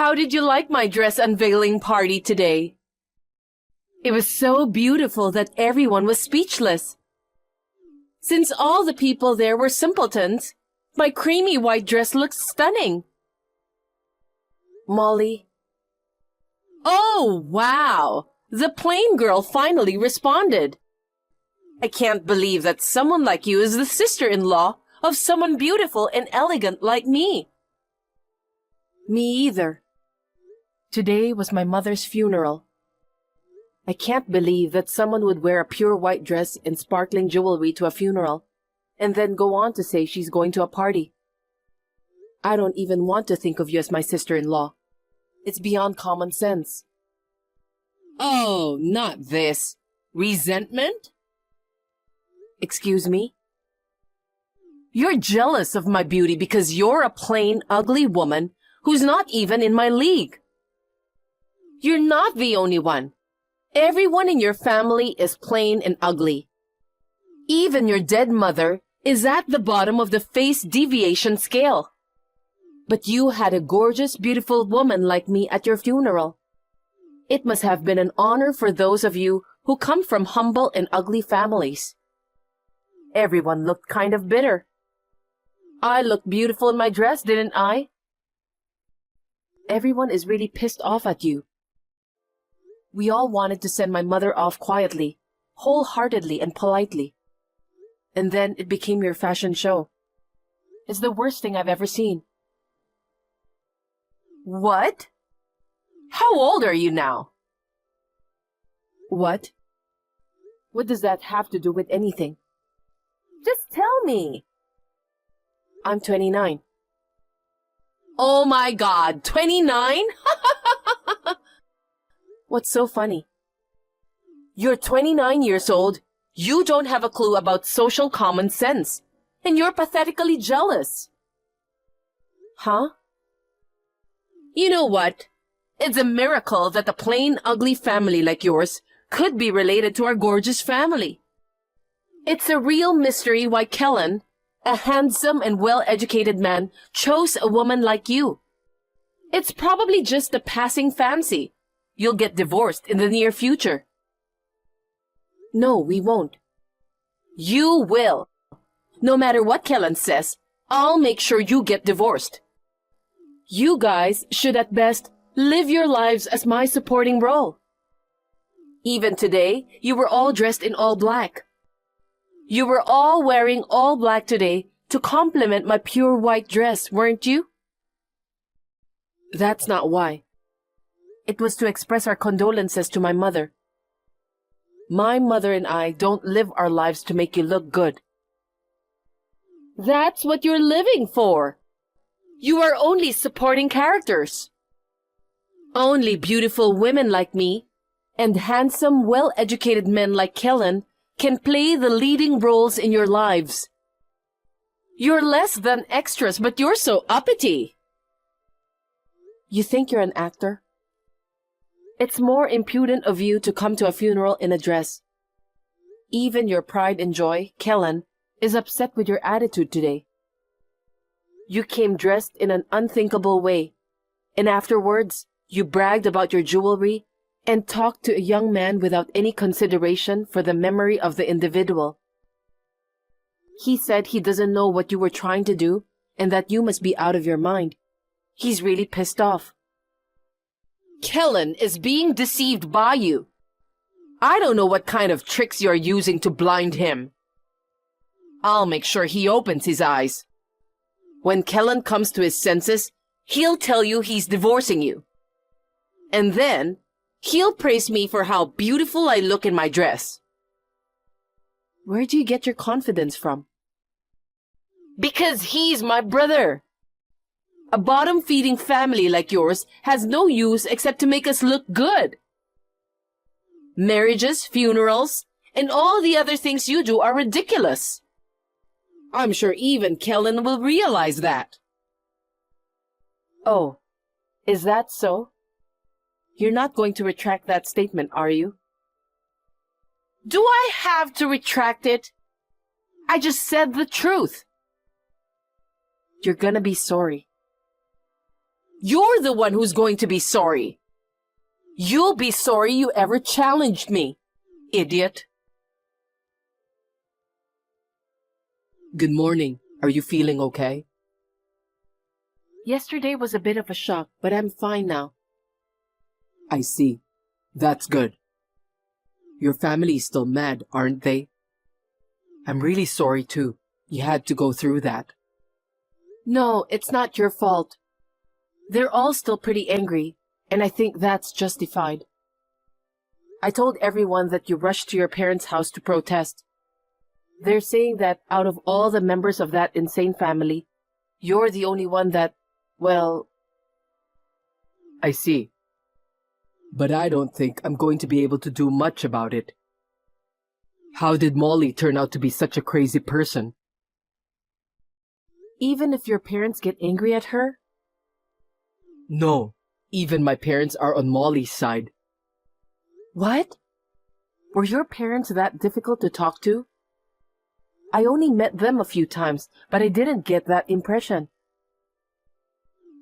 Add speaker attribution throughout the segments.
Speaker 1: How did you like my dress unveiling party today? It was so beautiful that everyone was speechless. Since all the people there were simpletons, my creamy white dress looked stunning. Molly. Oh, wow! The plain girl finally responded. I can't believe that someone like you is the sister-in-law of someone beautiful and elegant like me. Me either. Today was my mother's funeral. I can't believe that someone would wear a pure white dress and sparkling jewelry to a funeral, and then go on to say she's going to a party. I don't even want to think of you as my sister-in-law. It's beyond common sense. Oh, not this. Resentment? Excuse me? You're jealous of my beauty because you're a plain, ugly woman who's not even in my league. You're not the only one. Everyone in your family is plain and ugly. Even your dead mother is at the bottom of the face deviation scale. But you had a gorgeous, beautiful woman like me at your funeral. It must have been an honor for those of you who come from humble and ugly families. Everyone looked kind of bitter. I looked beautiful in my dress, didn't I? Everyone is really pissed off at you. We all wanted to send my mother off quietly, wholeheartedly and politely. And then it became your fashion show. It's the worst thing I've ever seen. What? How old are you now? What? What does that have to do with anything? Just tell me. I'm 29. Oh my God, 29? What's so funny? You're 29 years old, you don't have a clue about social common sense, and you're pathetically jealous. Huh? You know what? It's a miracle that a plain, ugly family like yours could be related to our gorgeous family. It's a real mystery why Kellen, a handsome and well-educated man, chose a woman like you. It's probably just a passing fancy. You'll get divorced in the near future. No, we won't. You will. No matter what Kellen says, I'll make sure you get divorced. You guys should at best live your lives as my supporting role. Even today, you were all dressed in all black. You were all wearing all black today to complement my pure white dress, weren't you? That's not why. It was to express our condolences to my mother. My mother and I don't live our lives to make you look good. That's what you're living for. You are only supporting characters. Only beautiful women like me and handsome, well-educated men like Kellen can play the leading roles in your lives. You're less than extras, but you're so uppity. You think you're an actor? It's more impudent of you to come to a funeral in a dress. Even your pride and joy, Kellen, is upset with your attitude today. You came dressed in an unthinkable way, and afterwards, you bragged about your jewelry and talked to a young man without any consideration for the memory of the individual. He said he doesn't know what you were trying to do and that you must be out of your mind. He's really pissed off. Kellen is being deceived by you. I don't know what kind of tricks you're using to blind him. I'll make sure he opens his eyes. When Kellen comes to his senses, he'll tell you he's divorcing you. And then, he'll praise me for how beautiful I look in my dress. Where do you get your confidence from? Because he's my brother. A bottom-feeding family like yours has no use except to make us look good. Marriages, funerals, and all the other things you do are ridiculous. I'm sure even Kellen will realize that. Oh, is that so? You're not going to retract that statement, are you? Do I have to retract it? I just said the truth. You're gonna be sorry. You're the one who's going to be sorry. You'll be sorry you ever challenged me, idiot. Good morning. Are you feeling okay? Yesterday was a bit of a shock, but I'm fine now. I see. That's good. Your family is still mad, aren't they? I'm really sorry too. You had to go through that. No, it's not your fault. They're all still pretty angry, and I think that's justified. I told everyone that you rushed to your parents' house to protest. They're saying that out of all the members of that insane family, you're the only one that, well... I see. But I don't think I'm going to be able to do much about it. How did Molly turn out to be such a crazy person? Even if your parents get angry at her? No, even my parents are on Molly's side. What? Were your parents that difficult to talk to? I only met them a few times, but I didn't get that impression.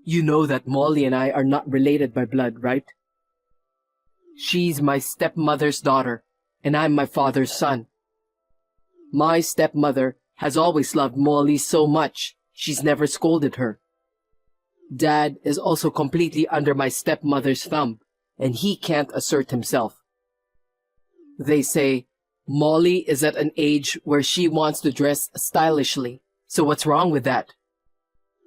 Speaker 1: You know that Molly and I are not related by blood, right? She's my stepmother's daughter, and I'm my father's son. My stepmother has always loved Molly so much, she's never scolded her. Dad is also completely under my stepmother's thumb, and he can't assert himself. They say Molly is at an age where she wants to dress stylishly, so what's wrong with that?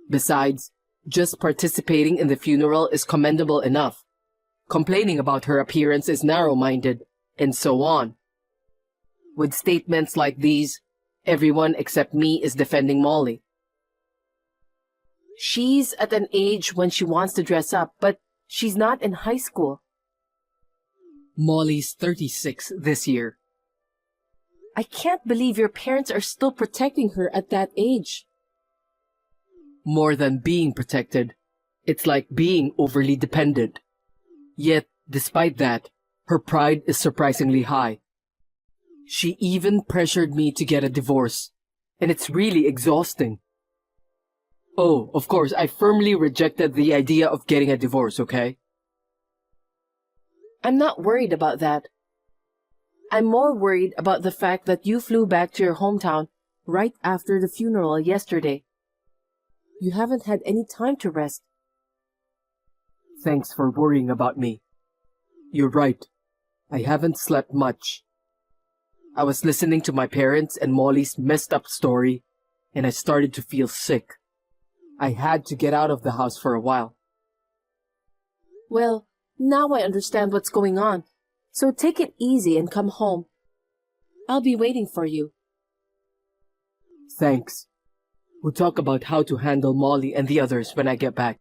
Speaker 1: Besides, just participating in the funeral is commendable enough. Complaining about her appearance is narrow-minded, and so on. With statements like these, everyone except me is defending Molly. She's at an age when she wants to dress up, but she's not in high school. Molly's 36 this year. I can't believe your parents are still protecting her at that age. More than being protected, it's like being overly dependent. Yet, despite that, her pride is surprisingly high. She even pressured me to get a divorce, and it's really exhausting. Oh, of course, I firmly rejected the idea of getting a divorce, okay? I'm not worried about that. I'm more worried about the fact that you flew back to your hometown right after the funeral yesterday. You haven't had any time to rest. Thanks for worrying about me. You're right. I haven't slept much. I was listening to my parents and Molly's messed up story, and I started to feel sick. I had to get out of the house for a while. Well, now I understand what's going on, so take it easy and come home. I'll be waiting for you. Thanks. We'll talk about how to handle Molly and the others when I get back.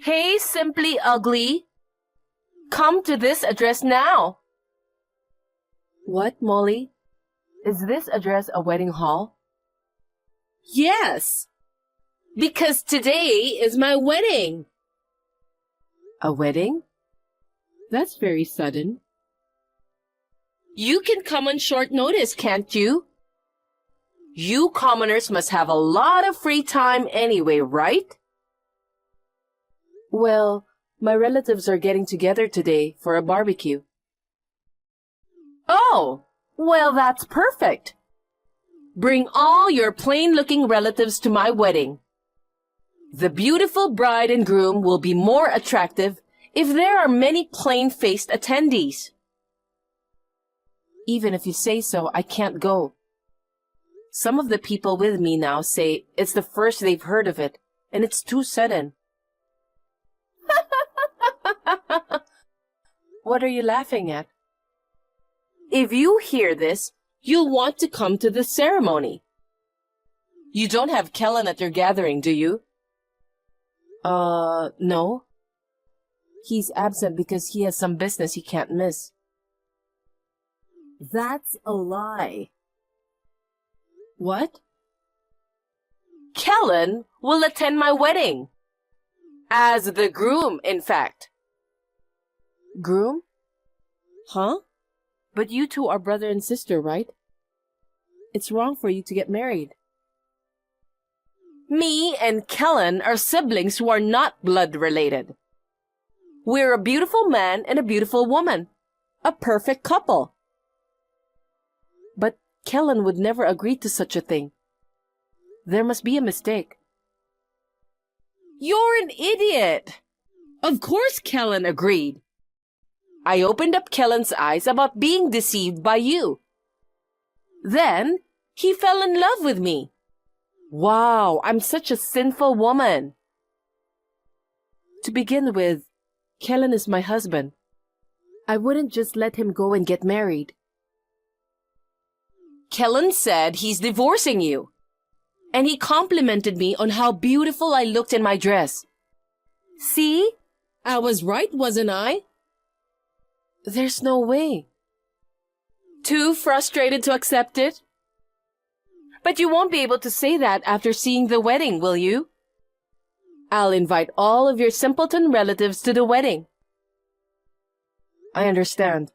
Speaker 1: Hey, Simply Ugly. Come to this address now. What, Molly? Is this address a wedding hall? Yes, because today is my wedding. A wedding? That's very sudden. You can come on short notice, can't you? You commoners must have a lot of free time anyway, right? Well, my relatives are getting together today for a barbecue. Oh, well, that's perfect. Bring all your plain-looking relatives to my wedding. The beautiful bride and groom will be more attractive if there are many plain-faced attendees. Even if you say so, I can't go. Some of the people with me now say it's the first they've heard of it, and it's too sudden. What are you laughing at? If you hear this, you'll want to come to the ceremony. You don't have Kellen at your gathering, do you? No. He's absent because he has some business he can't miss. That's a lie. What? Kellen will attend my wedding. As the groom, in fact. Groom? Huh? But you two are brother and sister, right? It's wrong for you to get married. Me and Kellen are siblings who are not blood related. We're a beautiful man and a beautiful woman. A perfect couple. But Kellen would never agree to such a thing. There must be a mistake. You're an idiot! Of course Kellen agreed. I opened up Kellen's eyes about being deceived by you. Then, he fell in love with me. Wow, I'm such a sinful woman. To begin with, Kellen is my husband. I wouldn't just let him go and get married. Kellen said he's divorcing you. And he complimented me on how beautiful I looked in my dress. See? I was right, wasn't I? There's no way. Too frustrated to accept it? But you won't be able to say that after seeing the wedding, will you? I'll invite all of your simpleton relatives to the wedding. I understand.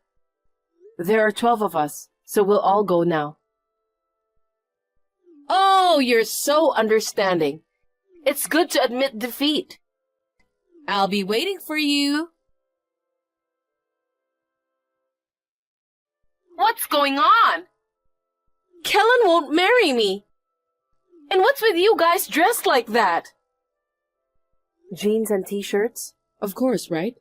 Speaker 1: There are 12 of us, so we'll all go now. Oh, you're so understanding. It's good to admit defeat. I'll be waiting for you. What's going on? Kellen won't marry me. And what's with you guys dressed like that? Jeans and t-shirts? Of course, right?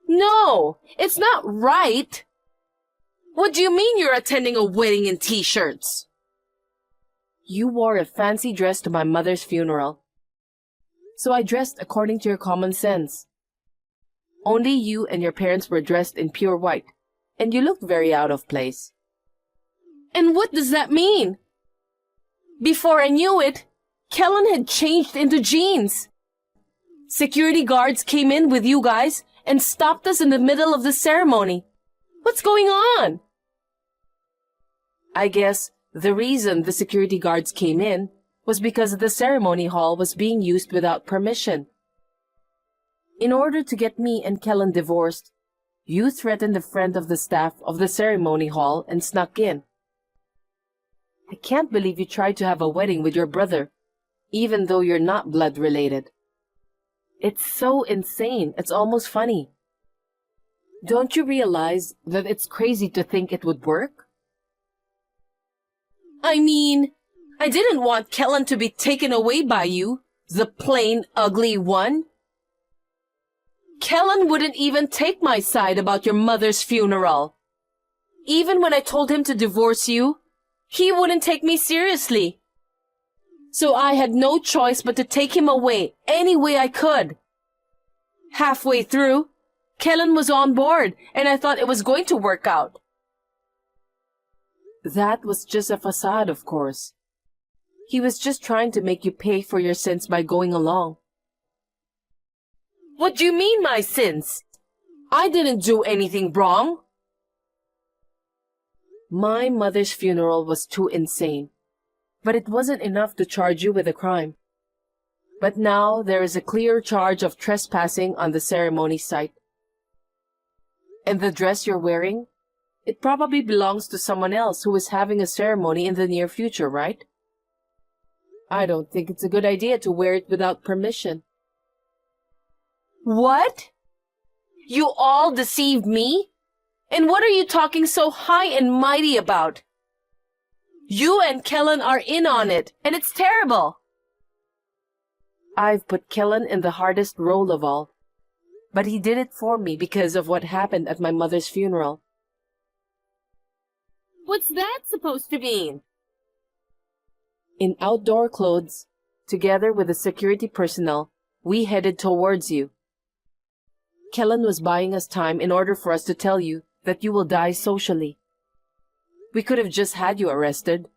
Speaker 1: No, it's not right. What do you mean you're attending a wedding in t-shirts? You wore a fancy dress to my mother's funeral. So I dressed according to your common sense. Only you and your parents were dressed in pure white, and you looked very out of place. And what does that mean? Before I knew it, Kellen had changed into jeans. Security guards came in with you guys and stopped us in the middle of the ceremony. What's going on? I guess the reason the security guards came in was because the ceremony hall was being used without permission. In order to get me and Kellen divorced, you threatened a friend of the staff of the ceremony hall and snuck in. I can't believe you tried to have a wedding with your brother, even though you're not blood related. It's so insane, it's almost funny. Don't you realize that it's crazy to think it would work? I mean, I didn't want Kellen to be taken away by you, the plain, ugly one. Kellen wouldn't even take my side about your mother's funeral. Even when I told him to divorce you, he wouldn't take me seriously. So I had no choice but to take him away any way I could. Halfway through, Kellen was on board, and I thought it was going to work out. That was just a facade, of course. He was just trying to make you pay for your sins by going along. What do you mean, my sins? I didn't do anything wrong. My mother's funeral was too insane, but it wasn't enough to charge you with a crime. But now there is a clear charge of trespassing on the ceremony site. And the dress you're wearing? It probably belongs to someone else who is having a ceremony in the near future, right? I don't think it's a good idea to wear it without permission. What? You all deceived me? And what are you talking so high and mighty about? You and Kellen are in on it, and it's terrible. I've put Kellen in the hardest role of all, but he did it for me because of what happened at my mother's funeral. What's that supposed to mean? In outdoor clothes, together with the security personnel, we headed towards you. Kellen was buying us time in order for us to tell you that you will die socially. We could have just had you arrested.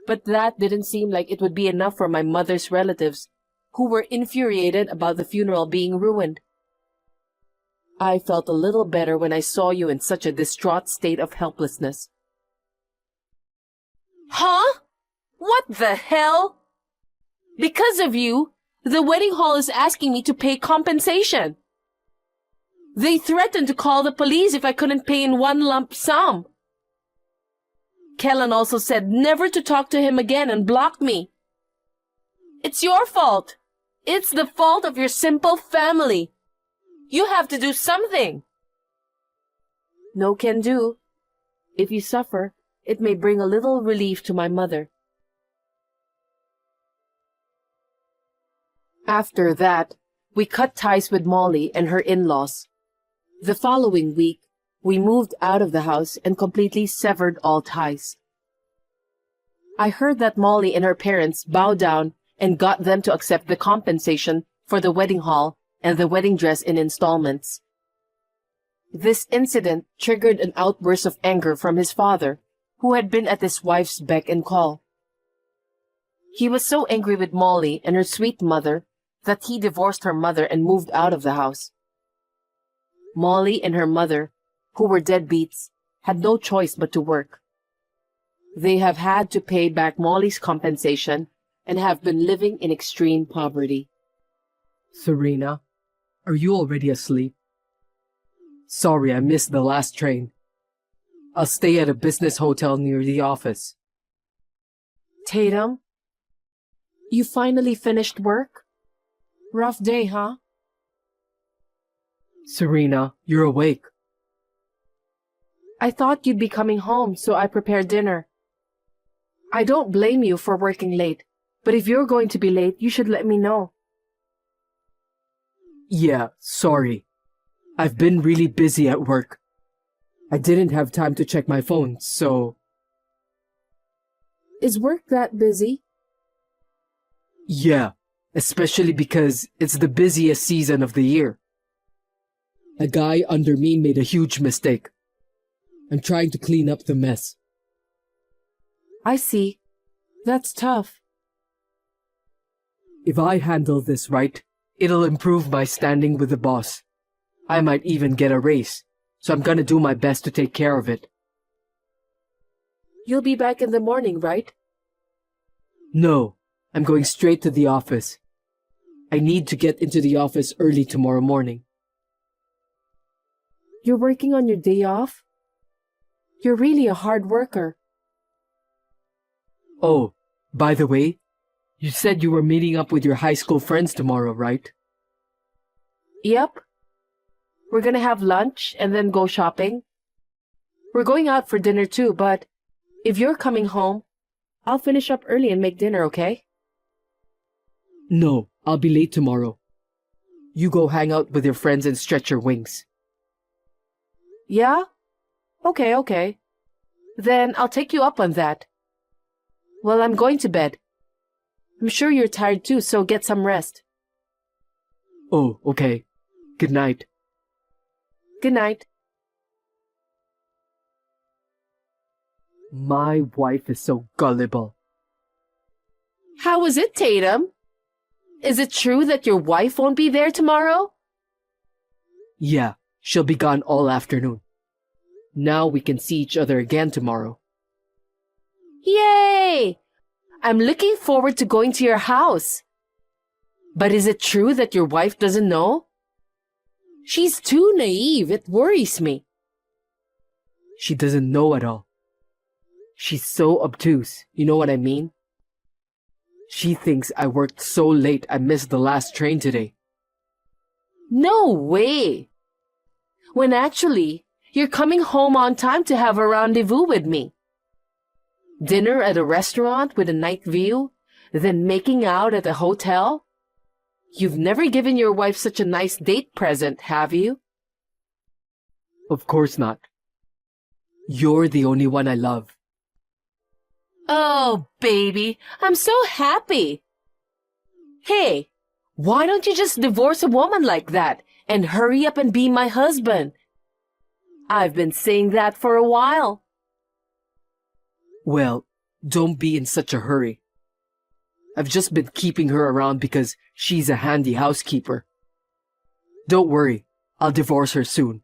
Speaker 1: But that didn't seem like it would be enough for my mother's relatives, who were infuriated about the funeral being ruined. I felt a little better when I saw you in such a distraught state of helplessness. Huh? What the hell? Because of you, the wedding hall is asking me to pay compensation. They threatened to call the police if I couldn't pay in one lump sum. Kellen also said never to talk to him again and blocked me. It's your fault. It's the fault of your simple family. You have to do something. No can do. If you suffer, it may bring a little relief to my mother. After that, we cut ties with Molly and her in-laws. The following week, we moved out of the house and completely severed all ties. I heard that Molly and her parents bowed down and got them to accept the compensation for the wedding hall and the wedding dress in installments. This incident triggered an outburst of anger from his father, who had been at his wife's beck and call. He was so angry with Molly and her sweet mother that he divorced her mother and moved out of the house. Molly and her mother, who were deadbeats, had no choice but to work. They have had to pay back Molly's compensation and have been living in extreme poverty.
Speaker 2: Serena, are you already asleep? Sorry, I missed the last train. I'll stay at a business hotel near the office.
Speaker 1: Tatum, you finally finished work? Rough day, huh?
Speaker 2: Serena, you're awake.
Speaker 1: I thought you'd be coming home, so I prepared dinner. I don't blame you for working late, but if you're going to be late, you should let me know.
Speaker 2: Yeah, sorry. I've been really busy at work. I didn't have time to check my phone, so...
Speaker 1: Is work that busy?
Speaker 2: Yeah, especially because it's the busiest season of the year. A guy under me made a huge mistake. I'm trying to clean up the mess.
Speaker 1: I see. That's tough.
Speaker 2: If I handle this right, it'll improve my standing with the boss. I might even get a raise, so I'm gonna do my best to take care of it.
Speaker 1: You'll be back in the morning, right?
Speaker 2: No, I'm going straight to the office. I need to get into the office early tomorrow morning.
Speaker 1: You're working on your day off? You're really a hard worker.
Speaker 2: Oh, by the way, you said you were meeting up with your high school friends tomorrow, right?
Speaker 1: Yep. We're gonna have lunch and then go shopping. We're going out for dinner too, but if you're coming home, I'll finish up early and make dinner, okay?
Speaker 2: No, I'll be late tomorrow. You go hang out with your friends and stretch your wings.
Speaker 1: Yeah? Okay. Then I'll take you up on that. Well, I'm going to bed. I'm sure you're tired too, so get some rest.
Speaker 2: Oh, okay. Good night.
Speaker 1: Good night.
Speaker 2: My wife is so gullible.
Speaker 1: How was it, Tatum? Is it true that your wife won't be there tomorrow?
Speaker 2: Yeah, she'll be gone all afternoon. Now we can see each other again tomorrow.
Speaker 1: Yay! I'm looking forward to going to your house. But is it true that your wife doesn't know? She's too naive. It worries me.
Speaker 2: She doesn't know at all. She's so obtuse, you know what I mean? She thinks I worked so late I missed the last train today.
Speaker 1: No way! When actually, you're coming home on time to have a rendezvous with me. Dinner at a restaurant with a night view, then making out at a hotel? You've never given your wife such a nice date present, have you?
Speaker 2: Of course not. You're the only one I love.
Speaker 1: Oh, baby, I'm so happy. Hey, why don't you just divorce a woman like that and hurry up and be my husband? I've been saying that for a while.
Speaker 2: Well, don't be in such a hurry. I've just been keeping her around because she's a handy housekeeper. Don't worry, I'll divorce her soon.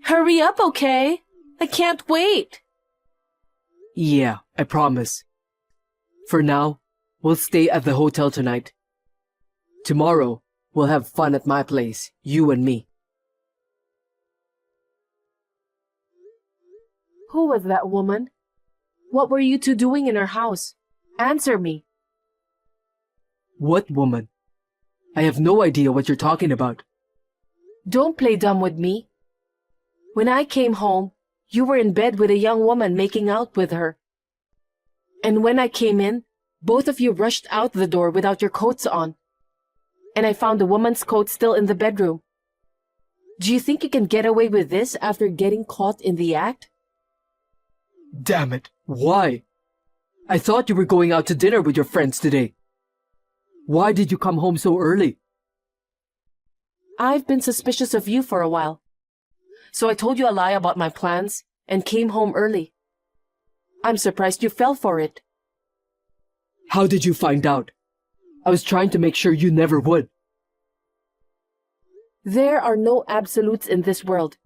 Speaker 1: Hurry up, okay? I can't wait.
Speaker 2: Yeah, I promise. For now, we'll stay at the hotel tonight. Tomorrow, we'll have fun at my place, you and me.
Speaker 1: Who was that woman? What were you two doing in her house? Answer me.
Speaker 2: What woman? I have no idea what you're talking about.
Speaker 1: Don't play dumb with me. When I came home, you were in bed with a young woman making out with her. And when I came in, both of you rushed out the door without your coats on. And I found the woman's coat still in the bedroom. Do you think you can get away with this after getting caught in the act?
Speaker 2: Damn it, why? I thought you were going out to dinner with your friends today. Why did you come home so early?
Speaker 1: I've been suspicious of you for a while. So I told you a lie about my plans and came home early. I'm surprised you fell for it.
Speaker 2: How did you find out? I was trying to make sure you never would.
Speaker 1: There are no absolutes in this world.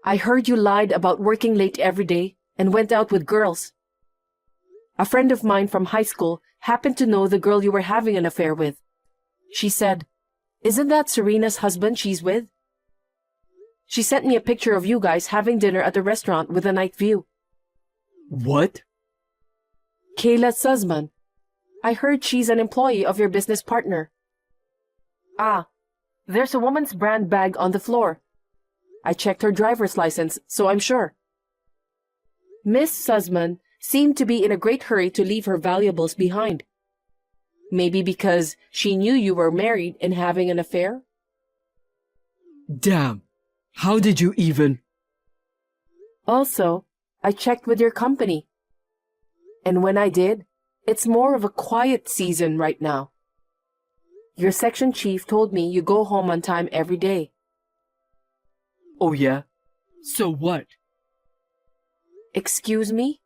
Speaker 1: I heard you lied about working late every day and went out with girls. A friend of mine from high school happened to know the girl you were having an affair with. She said, "Isn't that Serena's husband she's with?" She sent me a picture of you guys having dinner at a restaurant with a night view.
Speaker 2: What?
Speaker 1: Kayla Sussman. I heard she's an employee of your business partner. Ah, there's a woman's brand bag on the floor. I checked her driver's license, so I'm sure. Miss Sussman seemed to be in a great hurry to leave her valuables behind. Maybe because she knew you were married and having an affair?
Speaker 2: Damn. How did you even...
Speaker 1: Also, I checked with your company. And when I did, it's more of a quiet season right now. Your section chief told me you go home on time every day.
Speaker 2: Oh yeah? So what?
Speaker 1: Excuse me?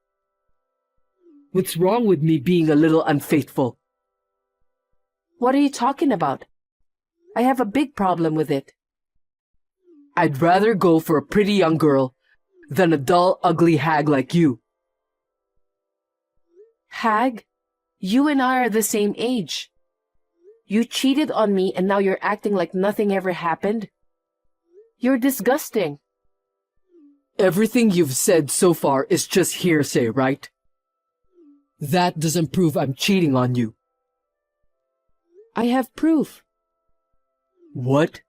Speaker 2: What's wrong with me being a little unfaithful?
Speaker 1: What are you talking about? I have a big problem with it.
Speaker 2: I'd rather go for a pretty young girl than a dull, ugly hag like you.
Speaker 1: Hag? You and I are the same age. You cheated on me and now you're acting like nothing ever happened? You're disgusting.
Speaker 2: Everything you've said so far is just hearsay, right? That doesn't prove I'm cheating on you.
Speaker 1: I have proof.
Speaker 2: What?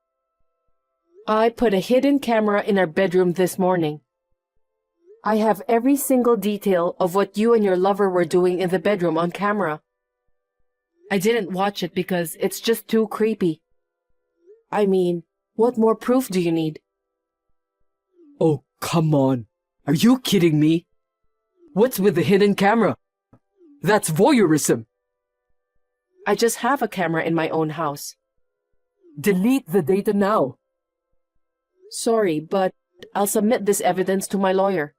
Speaker 1: I put a hidden camera in our bedroom this morning. I have every single detail of what you and your lover were doing in the bedroom on camera. I didn't watch it because it's just too creepy. I mean, what more proof do you need?
Speaker 2: Oh, come on. Are you kidding me? What's with the hidden camera? That's voyeurism.
Speaker 1: I just have a camera in my own house.
Speaker 2: Delete the data now.
Speaker 1: Sorry, but I'll submit this evidence to my lawyer.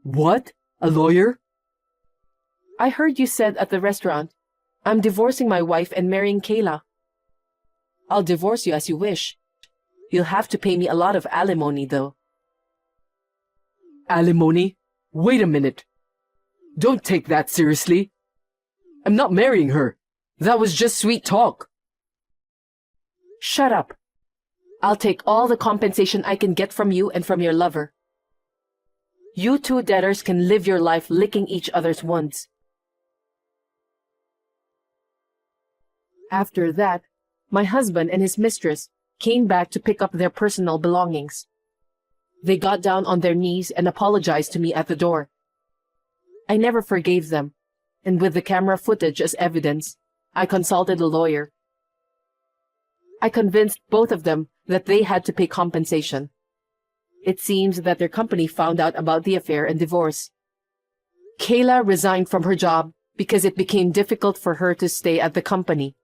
Speaker 2: What? A lawyer?
Speaker 1: I heard you said at the restaurant, "I'm divorcing my wife and marrying Kayla." I'll divorce you as you wish. You'll have to pay me a lot of alimony, though.
Speaker 2: Alimony? Wait a minute. Don't take that seriously. I'm not marrying her. That was just sweet talk.
Speaker 1: Shut up. I'll take all the compensation I can get from you and from your lover. You two debtors can live your life licking each other's wounds. After that, my husband and his mistress came back to pick up their personal belongings. They got down on their knees and apologized to me at the door. I never forgave them, and with the camera footage as evidence, I consulted a lawyer. I convinced both of them that they had to pay compensation. It seems that their company found out about the affair and divorce. Kayla resigned from her job because it became difficult for her to stay at the company.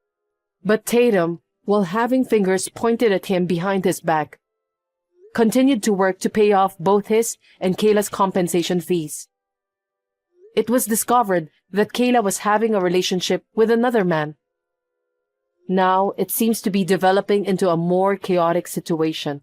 Speaker 1: But Tatum, while having fingers pointed at him behind his back, continued to work to pay off both his and Kayla's compensation fees. It was discovered that Kayla was having a relationship with another man. Now it seems to be developing into a more chaotic situation.